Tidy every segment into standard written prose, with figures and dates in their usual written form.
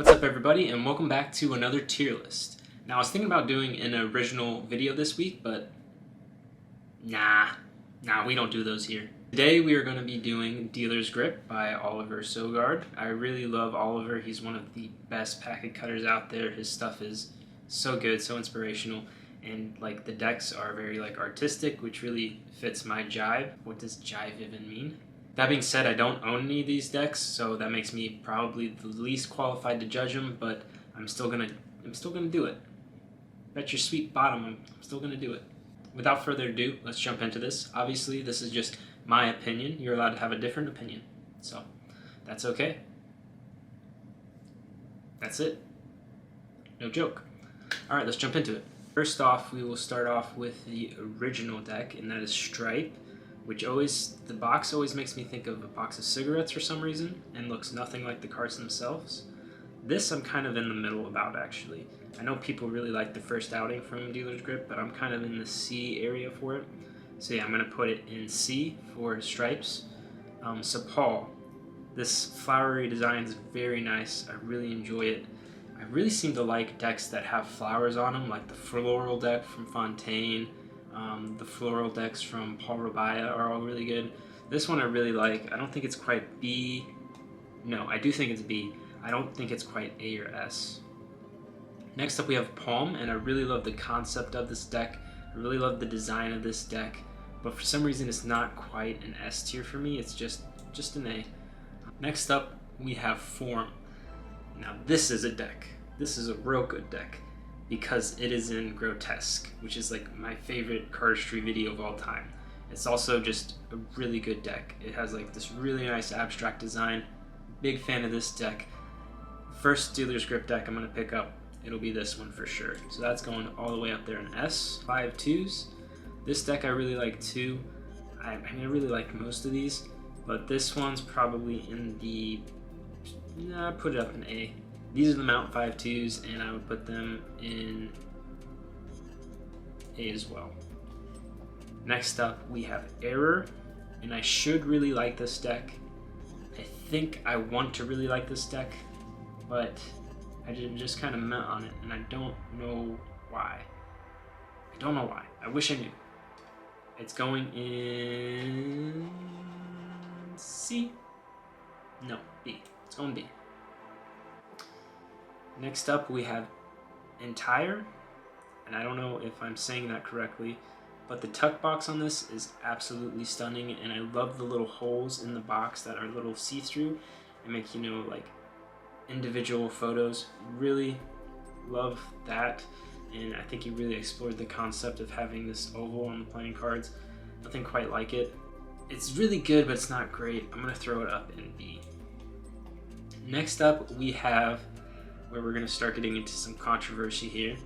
What's up everybody, and welcome back to another tier list. Now I was thinking about doing an original video this week, but nah, we don't do those here. Today we are going to be doing Dealer's Grip by Oliver Sogard. I really love Oliver. He's one of the best packet cutters out there. His stuff is so good, so inspirational, and like the decks are very like artistic, which really fits my jive. What does jive even mean? That being said, I don't own any of these decks, so that makes me probably the least qualified to judge them, but I'm still gonna do it. Bet your sweet bottom, I'm still gonna do it. Without further ado, let's jump into this. Obviously, this is just my opinion. You're allowed to have a different opinion, so that's okay. That's it. No joke. All right, let's jump into it. First off, we will start off with the original deck, and that is Stripe, which the box always makes me think of a box of cigarettes for some reason, and looks nothing like the cards themselves. This I'm kind of in the middle about, actually. I know people really like the first outing from Dealer's Grip, but I'm kind of in the C area for it. So yeah, I'm going to put it in C for Stripes. So Paul, this flowery design is very nice. I really enjoy it. I really seem to like decks that have flowers on them, like the floral deck from Fontaine. The floral decks from Paul Rabaya are all really good. This one I really like. I don't think it's quite B. No, I do think it's B. I don't think it's quite A or S. Next up we have Palm, and I really love the concept of this deck. I really love the design of this deck, but for some reason it's not quite an S tier for me. It's just an A. Next up we have Form. Now this is a deck. This is a real good deck, because it is in Grotesque, which is like my favorite cardistry video of all time. It's also just a really good deck. It has like this really nice abstract design. Big fan of this deck. First Dealer's Grip deck I'm gonna pick up, it'll be this one for sure. So that's going all the way up there in S. 5 2s. This deck I really like too. I mean, I really like most of these, but this one's probably in the, put it up in A. These are the Mount 5 2s, and I would put them in A as well. Next up, we have Error, and I should really like this deck. I think I want to really like this deck, but I just kind of met on it, and I don't know why. I wish I knew. It's going in C? No, B. It's going B. Next up we have Entire, and I don't know if I'm saying that correctly, but the tuck box on this is absolutely stunning, and I love the little holes in the box that are a little see-through and make, you know, like individual photos. Really love that, and I think he really explored the concept of having this oval on the playing cards. Nothing quite like it. It's really good, but it's not great. I'm going to throw it up in B. Next up we have, where we're going to start getting into some controversy here,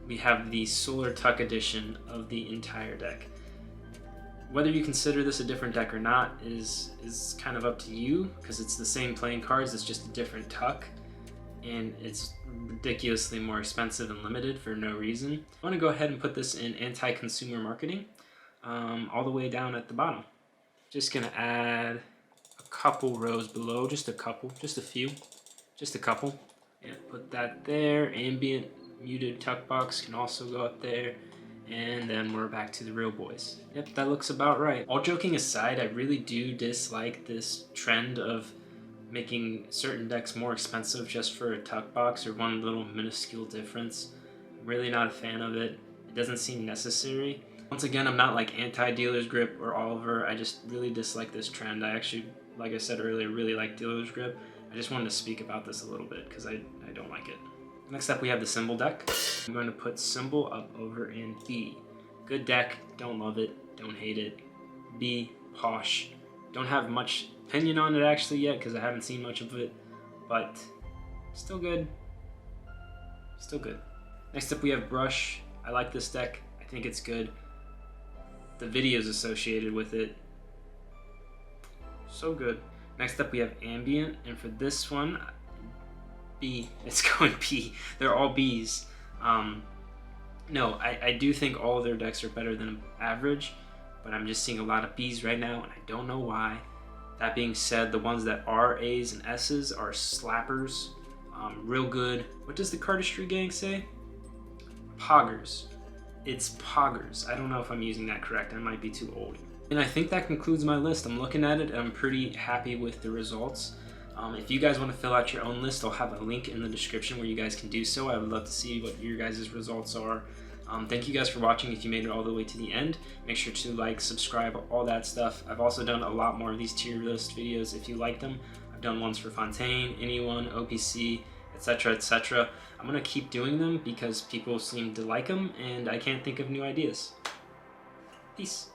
we have the Solar Tuck edition of the Entire deck. Whether you consider this a different deck or not is kind of up to you, because it's the same playing cards, it's just a different tuck, and it's ridiculously more expensive and limited for no reason. I want to go ahead and put this in anti-consumer marketing, all the way down at the bottom. Just going to add a couple rows below, just a couple, just a few, just a couple. And put that there. Ambient muted tuck box can also go up there, and then we're back to the real boys. Yep, that looks about right. All joking aside, I really do dislike this trend of making certain decks more expensive just for a tuck box or one little minuscule difference. I'm really not a fan of it. It doesn't seem necessary. Once again, I'm not like anti-Dealer's Grip or Oliver. I just really dislike this trend. I actually, like I said earlier, really like Dealer's Grip. I just wanted to speak about this a little bit because I don't like it. Next up we have the Symbol deck. I'm going to put Symbol up over in B. Good deck, don't love it, don't hate it. B, posh. Don't have much opinion on it actually yet because I haven't seen much of it, but still good. Still good. Next up we have Brush. I like this deck, I think it's good. The videos associated with it, so good. Next up we have Ambient, and for this one, B. It's going B. They're all Bs. No, I do think all of their decks are better than average, but I'm just seeing a lot of Bs right now, and I don't know why. That being said, the ones that are A's and S's are slappers. Real good. What does the Cardistry gang say? Poggers. It's poggers. I don't know if I'm using that correct. I might be too old. And I think that concludes my list. I'm looking at it and I'm pretty happy with the results. If you guys want to fill out your own list, I'll have a link in the description where you guys can do so. I would love to see what your guys' results are. Thank you guys for watching. If you made it all the way to the end, make sure to like, subscribe, all that stuff. I've also done a lot more of these tier list videos if you like them. I've done ones for Fontaine, Anyone, OPC, etc., etc. I'm going to keep doing them because people seem to like them and I can't think of new ideas. Peace.